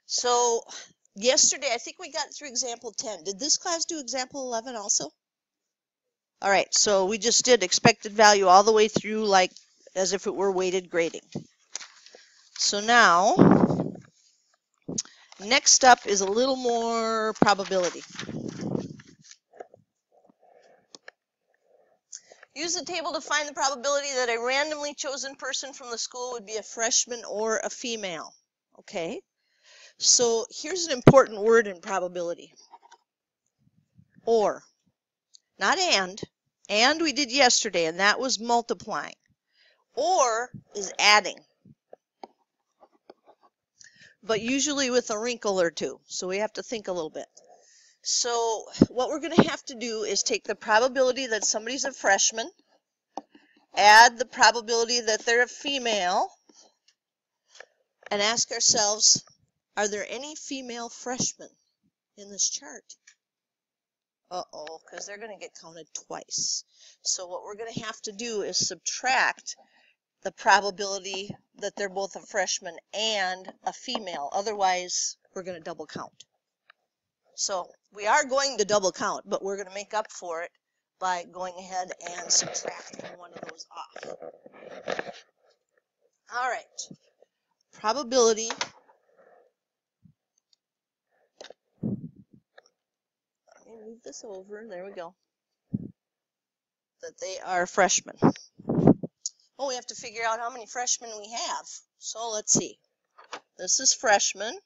So yesterday, I think we got through example 10. Did this class do example 11 also? All right, so we just did expected value all the way through, like as if it were weighted grading. So now, next up is a little more probability. Use the table to find the probability that a randomly chosen person from the school would be a freshman or a female. Okay, so here's an important word in probability. Or, not and. And we did yesterday, and that was multiplying. Or is adding, but usually with a wrinkle or two, so we have to think a little bit. So what we're going to have to do is take the probability that somebody's a freshman, add the probability that they're a female, and ask ourselves, are there any female freshmen in this chart? Uh-oh, because they're going to get counted twice. So what we're going to have to do is subtract the probability that they're both a freshman and a female. Otherwise, we're going to double count. So we are going to double count, but we're going to make up for it by going ahead and subtracting one of those off. All right. Probability. Let me move this over. There we go. That they are freshmen. Oh, we have to figure out how many freshmen we have. So let's see. This is freshman.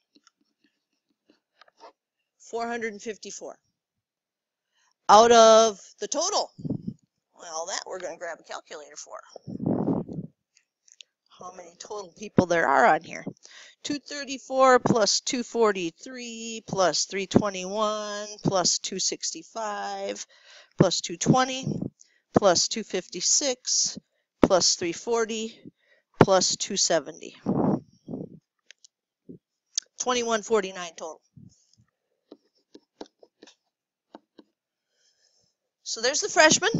454. Out of the total. Well, that we're going to grab a calculator for. How many total people there are on here. 234 plus 243 plus 321 plus 265 plus 220 plus 256 plus 340 plus 270. 2149 total. So there's the freshmen.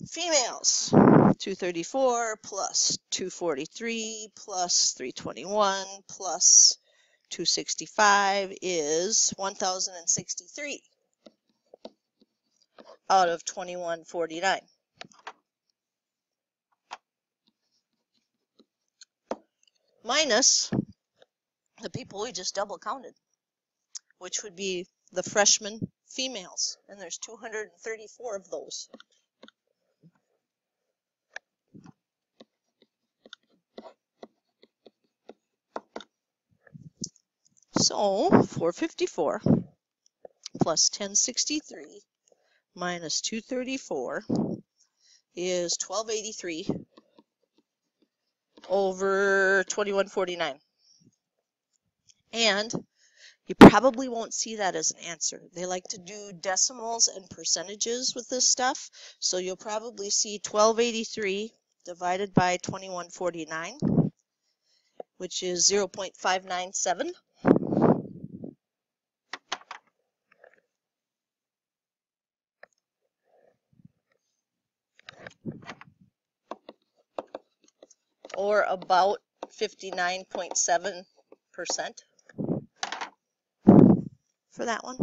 Females. 234 plus 243 plus 321 plus 265 is 1,063 out of 2149. Minus the people we just double counted, which would be the freshman females, and there's 234 of those. So 454 plus 1063 minus 234 is 1283 over 2149. And you probably won't see that as an answer. They like to do decimals and percentages with this stuff. So you'll probably see 1283 divided by 2149, which is 0.597. Or about 59.7% for that one.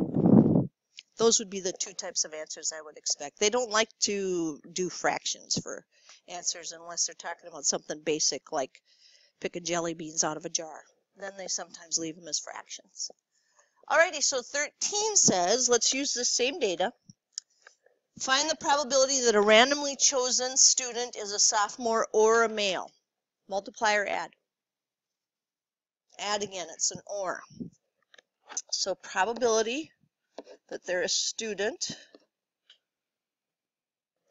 Those would be the two types of answers I would expect. They don't like to do fractions for answers unless they're talking about something basic like picking jelly beans out of a jar. Then they sometimes leave them as fractions. Alrighty, so 13 says, let's use the same data. Find the probability that a randomly chosen student is a sophomore or a male. Multiply or add. Add again, it's an or. So probability that they're a student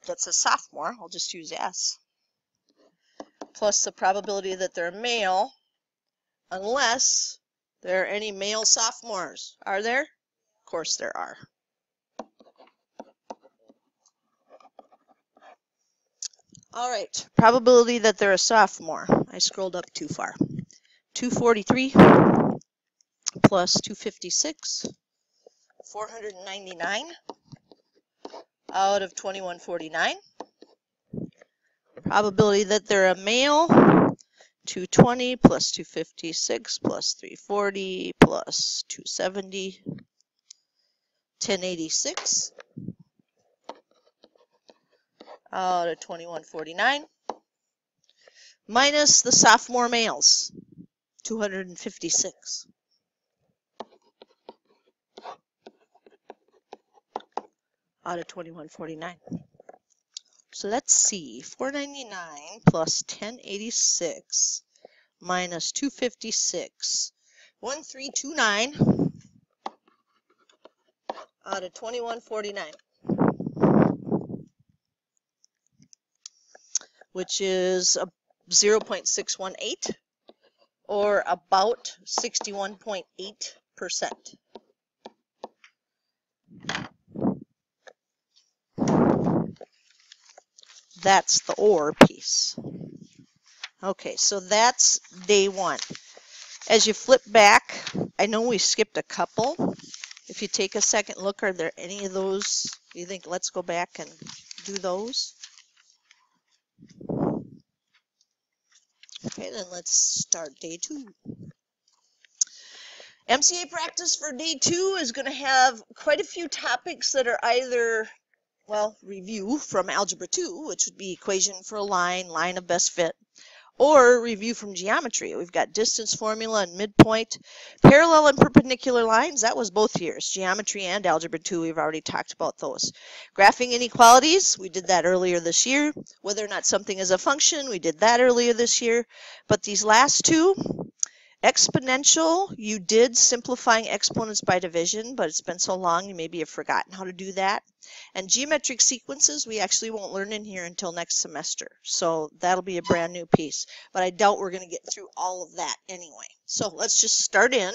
that's a sophomore, I'll just use S, plus the probability that they're a male, unless there are any male sophomores. Are there? Of course there are. All right, probability that they're a sophomore. I scrolled up too far. 243 plus 256, 499 out of 2149. Probability that they're a male, 220 plus 256 plus 340 plus 270, 1086 out of 2149, minus the sophomore males, 256. Out of 2149. So let's see, 499 plus 1086 minus 256, 1329 out of 2149, which is a 0.618 or about 61.8%. That's the or piece. Okay, so that's day one. As you flip back, I know we skipped a couple. If you take a second look, are there any of those you think, let's go back and do those? Okay, then let's start day two. MCA practice for day two is going to have quite a few topics that are either, well, review from Algebra 2, which would be equation for a line, line of best fit, or review from geometry. We've got distance formula and midpoint, parallel and perpendicular lines. That was both years, geometry and Algebra 2. We've already talked about those. Graphing inequalities, we did that earlier this year. Whether or not something is a function, we did that earlier this year. But these last two, exponential, you did simplifying exponents by division, but it's been so long you maybe have forgotten how to do that. And geometric sequences, we actually won't learn in here until next semester. So that'll be a brand new piece. But I doubt we're going to get through all of that anyway. So let's just start in.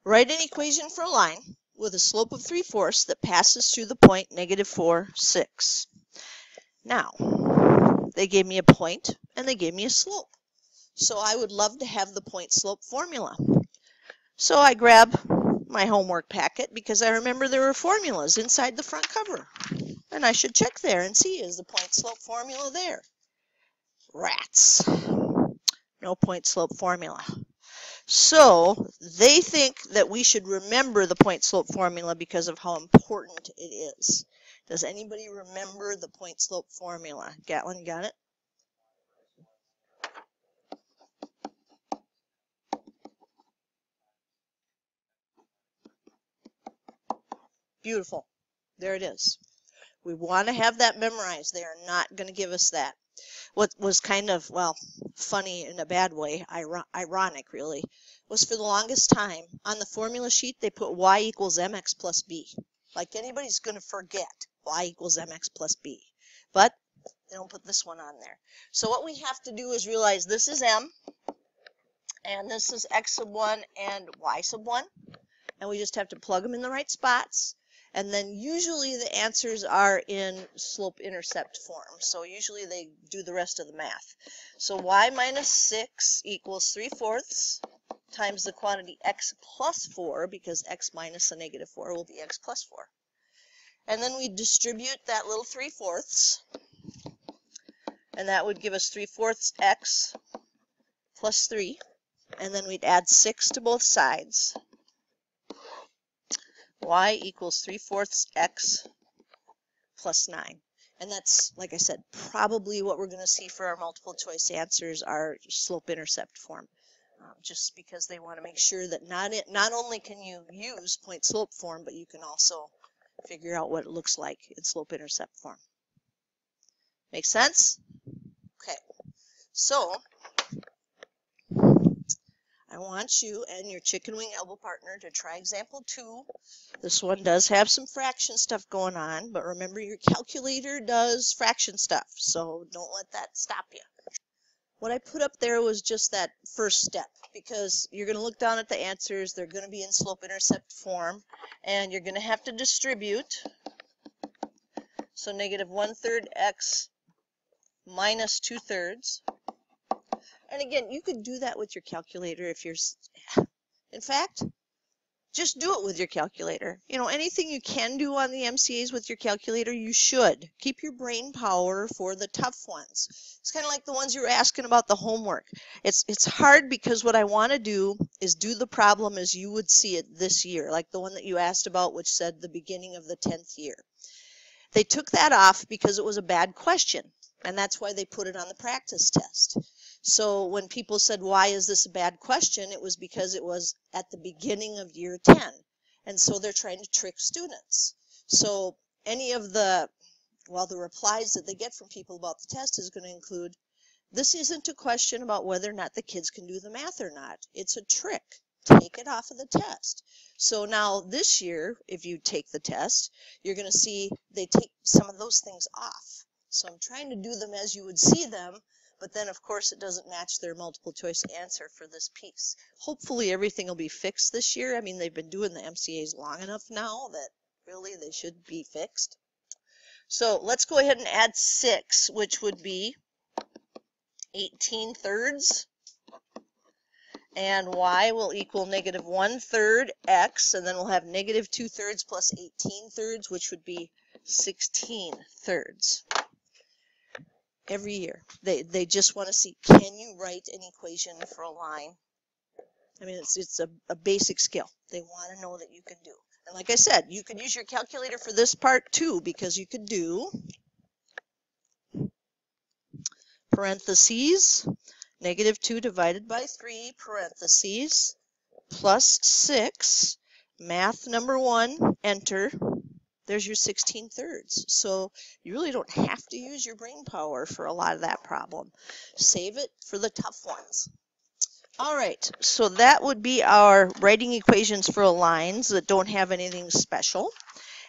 Write an equation for a line with a slope of 3/4 that passes through the point -4, 6. Now, they gave me a point and they gave me a slope. So I would love to have the point slope formula. So I grab my homework packet because I remember there were formulas inside the front cover. And I should check there and see, is the point slope formula there? Rats. No point slope formula. So they think that we should remember the point slope formula because of how important it is. Does anybody remember the point slope formula? Gatlin, got it? Beautiful. There it is. We want to have that memorized. They are not going to give us that. What was kind of, well, funny in a bad way, ironic really, was for the longest time, on the formula sheet, they put y equals mx plus b. Like anybody's going to forget y equals mx plus b. But they don't put this one on there. So what we have to do is realize this is m, and this is x sub 1 and y sub 1. And we just have to plug them in the right spots. And then usually the answers are in slope-intercept form. So usually they do the rest of the math. So y minus 6 equals 3/4 times the quantity x plus 4, because x minus a -4 will be x plus 4. And then we distribute that little 3/4, and that would give us 3/4 x plus 3. And then we'd add 6 to both sides. Y equals 3/4 x plus 9. And that's, like I said, probably what we're going to see for our multiple choice answers are slope-intercept form. Just because they want to make sure that not only can you use point-slope form, but you can also figure out what it looks like in slope-intercept form. Make sense? Okay. So I want you and your chicken wing elbow partner to try example 2. This one does have some fraction stuff going on, but remember your calculator does fraction stuff, so don't let that stop you. What I put up there was just that first step, because you're going to look down at the answers, they're going to be in slope-intercept form, and you're going to have to distribute. So -1/3 x minus 2/3. And again, you could do that with your calculator if you're, in fact, just do it with your calculator. You know, anything you can do on the MCAs with your calculator, you should. Keep your brain power for the tough ones. It's kind of like the ones you were asking about the homework. It's hard because what I want to do is do the problem as you would see it this year, like the one that you asked about, which said the beginning of the 10th year. They took that off because it was a bad question, and that's why they put it on the practice test. So when people said, why is this a bad question, it was because it was at the beginning of year 10. And so they're trying to trick students. So any of the replies that they get from people about the test is going to include, this isn't a question about whether or not the kids can do the math or not. It's a trick. Take it off of the test. So now this year, if you take the test, you're going to see they take some of those things off. So I'm trying to do them as you would see them, but then of course it doesn't match their multiple choice answer for this piece. Hopefully everything will be fixed this year. I mean, they've been doing the MCAs long enough now that really they should be fixed. So let's go ahead and add 6, which would be 18/3. And y will equal -1/3 x, and then we'll have -2/3 plus 18/3, which would be 16/3. Every year, they just want to see, can you write an equation for a line? I mean, it's a basic skill. They want to know that you can do. And like I said, you could use your calculator for this part too, because you could do parentheses, -2 divided by 3, parentheses, plus 6, math number 1, enter. There's your 16/3. So you really don't have to use your brain power for a lot of that problem. Save it for the tough ones. All right, so that would be our writing equations for lines that don't have anything special.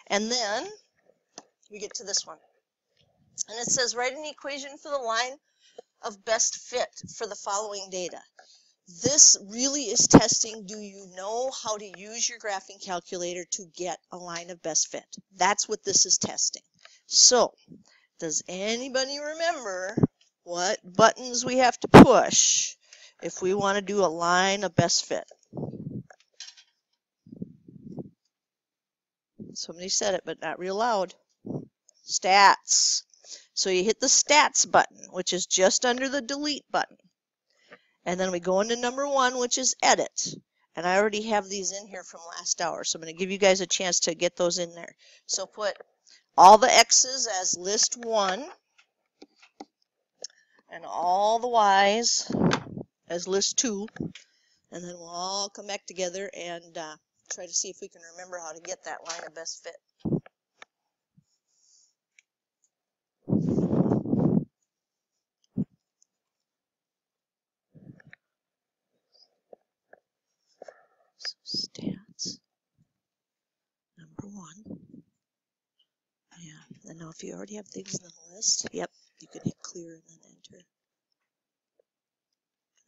And then we get to this one. And it says write an equation for the line of best fit for the following data. This really is testing, do you know how to use your graphing calculator to get a line of best fit? That's what this is testing. So, does anybody remember what buttons we have to push if we want to do a line of best fit? Somebody said it, but not real loud. Stats. So you hit the stats button, which is just under the delete button. And then we go into number 1, which is edit. And I already have these in here from last hour, so I'm going to give you guys a chance to get those in there. So put all the x's as list 1 and all the y's as list 2. And then we'll all come back together and try to see if we can remember how to get that line of best fit. Stats, number 1. Yeah, and now if you already have things in the list, yep, you can hit clear and then enter.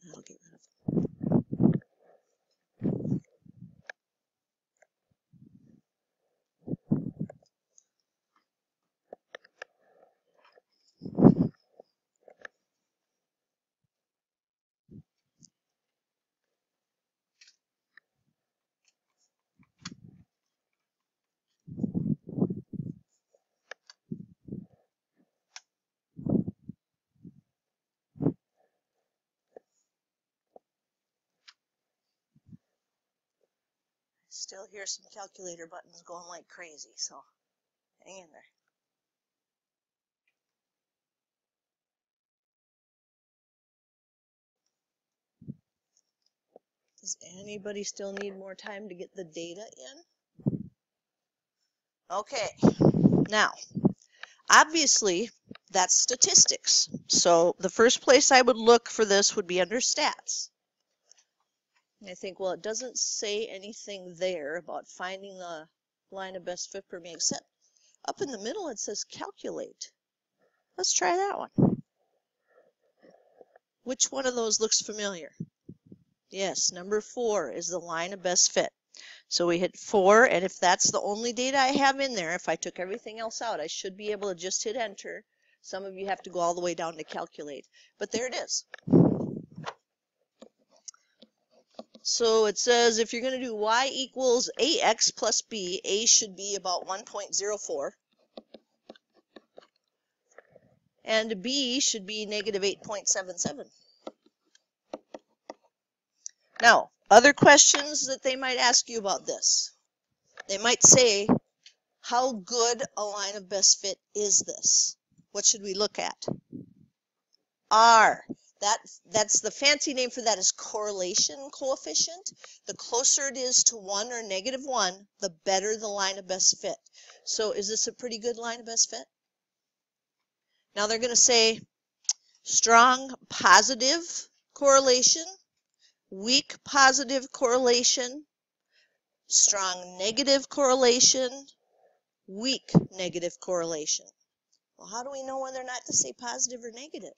And that'll get rid of them. Still hear some calculator buttons going like crazy, so hang in there. Does anybody still need more time to get the data in? Okay, now, obviously, that's statistics. So the first place I would look for this would be under stats. And I think, well, it doesn't say anything there about finding the line of best fit for me, except up in the middle it says calculate. Let's try that one. Which one of those looks familiar? Yes, number 4 is the line of best fit. So we hit 4, and if that's the only data I have in there, if I took everything else out, I should be able to just hit enter. Some of you have to go all the way down to calculate, but there it is. So it says if you're going to do y equals ax plus b, a should be about 1.04. And b should be negative 8.77. Now, other questions that they might ask you about this. They might say, how good a line of best fit is this? What should we look at? R. That's the fancy name for that is correlation coefficient. The closer it is to 1 or negative 1, the better the line of best fit. So is this a pretty good line of best fit? Now they're going to say strong positive correlation, weak positive correlation, strong negative correlation, weak negative correlation. Well, how do we know whether or not to say positive or negative?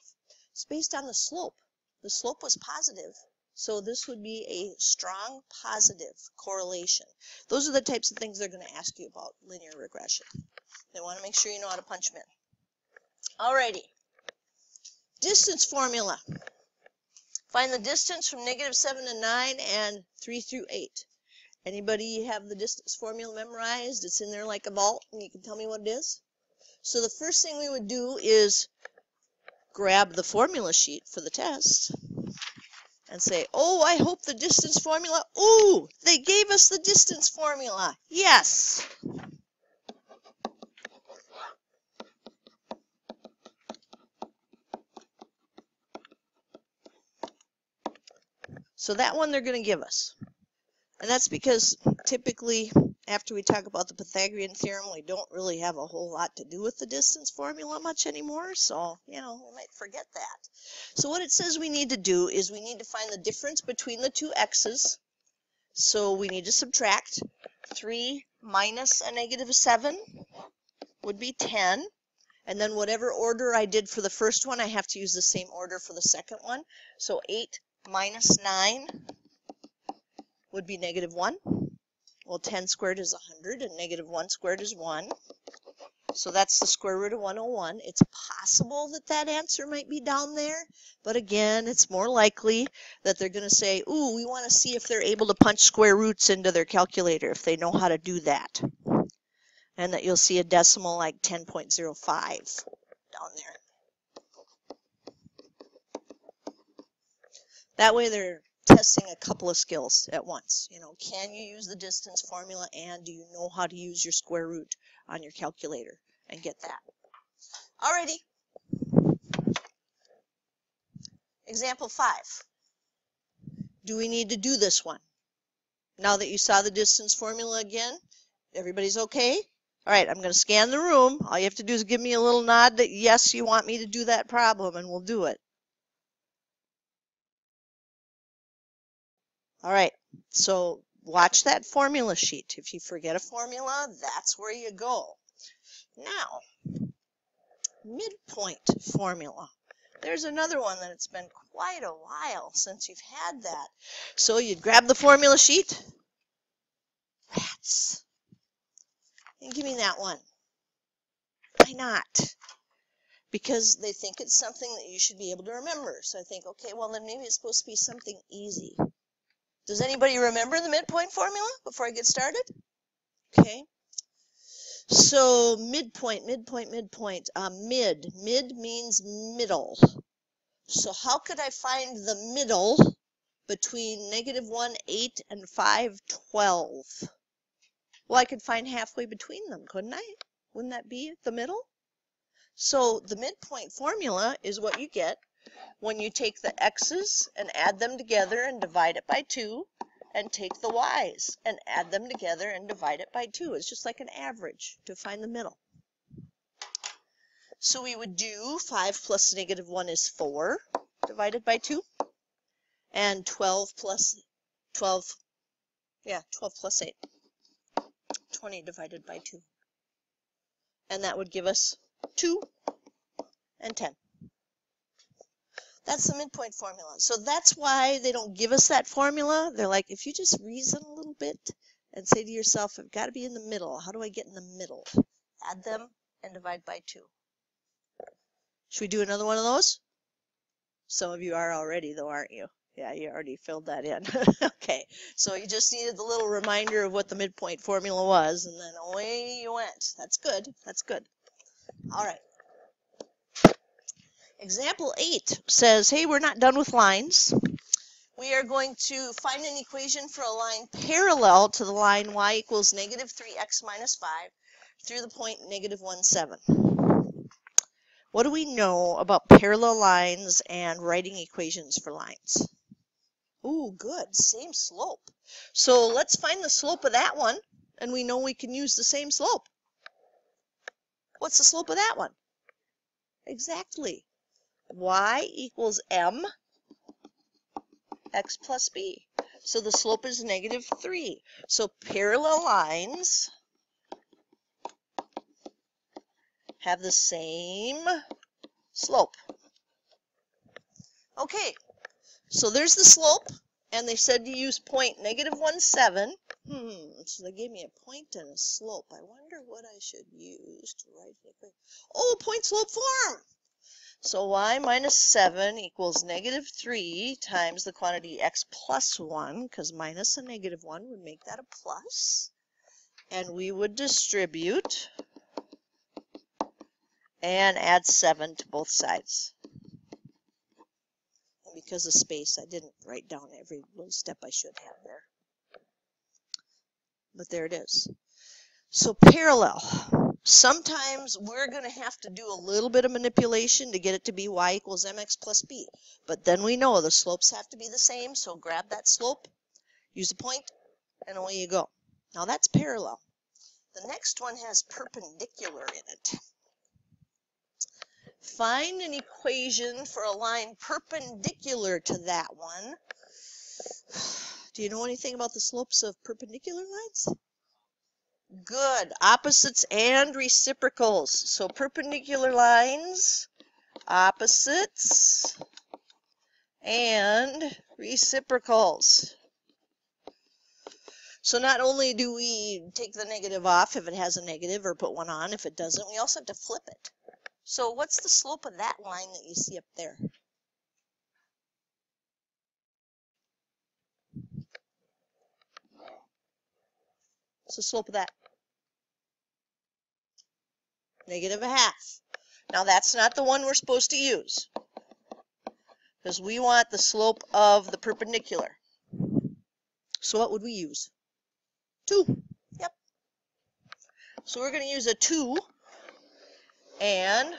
It's based on the slope. The slope was positive, so this would be a strong positive correlation. Those are the types of things they're going to ask you about linear regression. They want to make sure you know how to punch them in. Alrighty. Distance formula. Find the distance from negative 7 to 9 and 3 through 8. Anybody have the distance formula memorized? It's in there like a vault, and you can tell me what it is. So the first thing we would do is grab the formula sheet for the test and say, oh, I hope the distance formula, ooh, they gave us the distance formula. Yes. So that one they're going to give us. And that's because typically after we talk about the Pythagorean theorem, we don't really have a whole lot to do with the distance formula much anymore. So, you know, we might forget that. So what it says we need to do is we need to find the difference between the two x's. So we need to subtract 3 minus a negative 7 would be 10. And then whatever order I did for the first one, I have to use the same order for the second one. So 8 minus 9 would be negative 1. Well, 10 squared is 100, and negative 1 squared is 1. So that's the square root of 101. It's possible that that answer might be down there, but again, it's more likely that they're going to say, ooh, we want to see if they're able to punch square roots into their calculator, if they know how to do that. And that you'll see a decimal like 10.05 down there. That way they're testing a couple of skills at once. You know, can you use the distance formula, and do you know how to use your square root on your calculator and get that? Alrighty. Example 5. Do we need to do this one? Now that you saw the distance formula again, everybody's okay? Alright, I'm going to scan the room. All you have to do is give me a little nod that yes, you want me to do that problem, and we'll do it. Alright, so watch that formula sheet. If you forget a formula, that's where you go. Now, midpoint formula. There's another one that it's been quite a while since you've had that. So you'd grab the formula sheet. Rats. And give me that one. Why not? Because they think it's something that you should be able to remember. So I think, okay, well then maybe it's supposed to be something easy. Does anybody remember the midpoint formula before I get started? Okay. So midpoint. Mid means middle. So how could I find the middle between negative 1, 8, and 5, 12? Well, I could find halfway between them, couldn't I? Wouldn't that be the middle? So the midpoint formula is what you get when you take the x's and add them together and divide it by 2, and take the y's and add them together and divide it by 2. It's just like an average to find the middle. So we would do 5 plus negative 1 is 4 divided by 2, and 12 plus 8, 20 divided by 2. And that would give us 2 and 10. That's the midpoint formula. So that's why they don't give us that formula. They're like, if you just reason a little bit and say to yourself, I've got to be in the middle. How do I get in the middle? Add them and divide by 2. Should we do another one of those? Some of you are already, though, aren't you? Yeah, you already filled that in. Okay, so you just needed the little reminder of what the midpoint formula was, and then away you went. That's good. That's good. All right. Example 8 says, hey, we're not done with lines. We are going to find an equation for a line parallel to the line y equals negative 3x minus 5 through the point negative 1, 7. What do we know about parallel lines and writing equations for lines? Ooh, good. Same slope. So let's find the slope of that one, and we know we can use the same slope. What's the slope of that one? Exactly. Y equals m x plus b. So the slope is negative 3. So parallel lines have the same slope. Okay, so there's the slope, and they said to use point negative 1, 7. So they gave me a point and a slope. I wonder what I should use to write the equation. Oh, point slope form. So y minus 7 equals negative 3 times the quantity x plus 1, because minus a negative 1 would make that a plus. And we would distribute and add 7 to both sides. And because of space, I didn't write down every little step I should have there. But there it is. So parallel. Sometimes we're going to have to do a little bit of manipulation to get it to be y equals mx plus b. But then we know the slopes have to be the same, so grab that slope, use a point, and away you go. Now that's parallel. The next one has perpendicular in it. Find an equation for a line perpendicular to that one. Do you know anything about the slopes of perpendicular lines? Good. Opposites and reciprocals. So perpendicular lines, opposites, and reciprocals. So not only do we take the negative off if it has a negative, or put one on if it doesn't, we also have to flip it. So what's the slope of that line that you see up there? What's the slope of that? Negative a half. Now that's not the one we're supposed to use, because we want the slope of the perpendicular. So what would we use? 2. Yep. So we're going to use a 2 and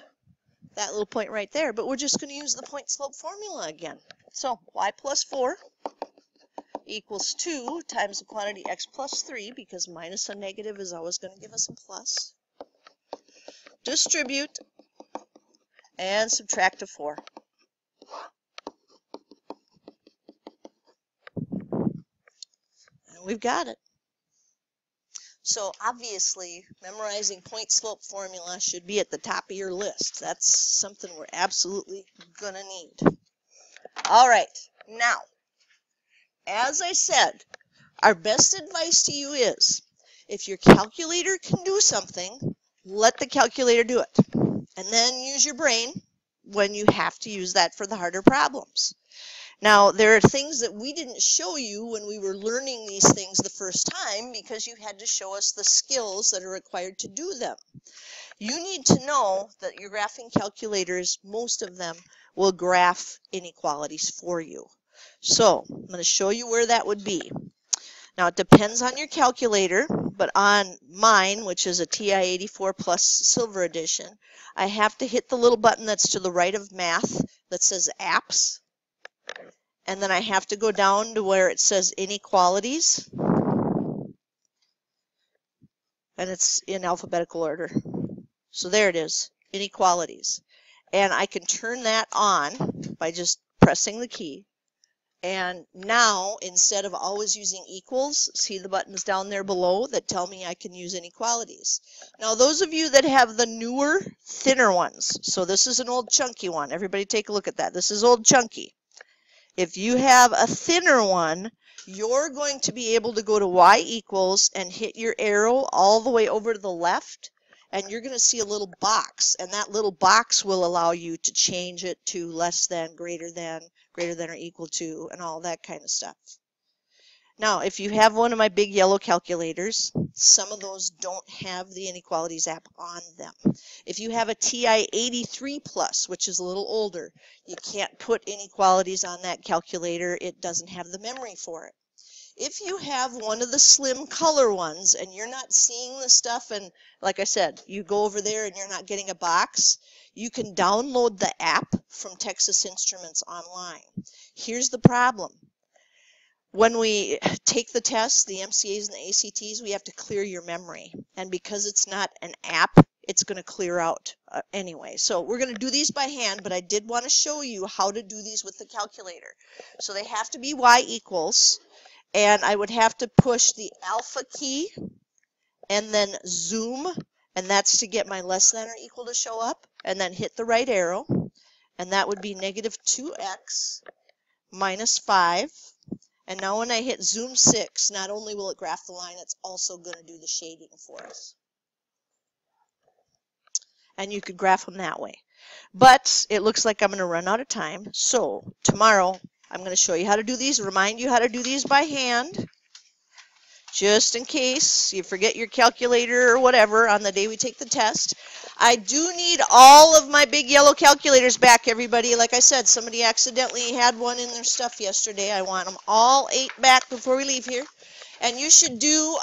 that little point right there, but we're just going to use the point slope formula again. So y plus 4 equals 2 times the quantity x plus 3, because minus a negative is always going to give us a plus. Distribute and subtract a 4. And we've got it. So obviously, memorizing point slope formula should be at the top of your list. That's something we're absolutely going to need. All right, now, as I said, our best advice to you is, if your calculator can do something, let the calculator do it. And then use your brain when you have to use that for the harder problems. Now, there are things that we didn't show you when we were learning these things the first time, because you had to show us the skills that are required to do them. You need to know that your graphing calculators, most of them, will graph inequalities for you. So, I'm going to show you where that would be. Now, it depends on your calculator, but on mine, which is a TI-84 Plus Silver Edition, I have to hit the little button that's to the right of Math that says Apps. And then I have to go down to where it says Inequalities. And it's in alphabetical order. So there it is, Inequalities. And I can turn that on by just pressing the key. And now, instead of always using equals, see the buttons down there below that tell me I can use inequalities. Now, those of you that have the newer, thinner ones, so this is an old chunky one. Everybody take a look at that. This is old chunky. If you have a thinner one, you're going to be able to go to y equals and hit your arrow all the way over to the left, and you're going to see a little box, and that little box will allow you to change it to less than, greater than, greater than or equal to, and all that kind of stuff. Now, if you have one of my big yellow calculators, some of those don't have the inequalities app on them. If you have a TI 83 Plus, which is a little older, you can't put inequalities on that calculator. It doesn't have the memory for it. If you have one of the slim color ones and you're not seeing the stuff, and like I said, you go over there and you're not getting a box, you can download the app from Texas Instruments online. Here's the problem. When we take the tests, the MCAs and the ACTs, we have to clear your memory. And because it's not an app, it's going to clear out anyway. So we're going to do these by hand, but I did want to show you how to do these with the calculator. So they have to be y equals, and I would have to push the alpha key and then zoom, and that's to get my less than or equal to show up, and then hit the right arrow, and that would be negative 2x minus 5. And now when I hit zoom 6, not only will it graph the line, it's also going to do the shading for us. And you could graph them that way. But it looks like I'm going to run out of time. So tomorrow I'm going to show you how to do these, remind you how to do these by hand, just in case you forget your calculator or whatever on the day we take the test. I do need all of my big yellow calculators back, everybody. Like I said, somebody accidentally had one in their stuff yesterday. I want them all 8 back before we leave here. And you should do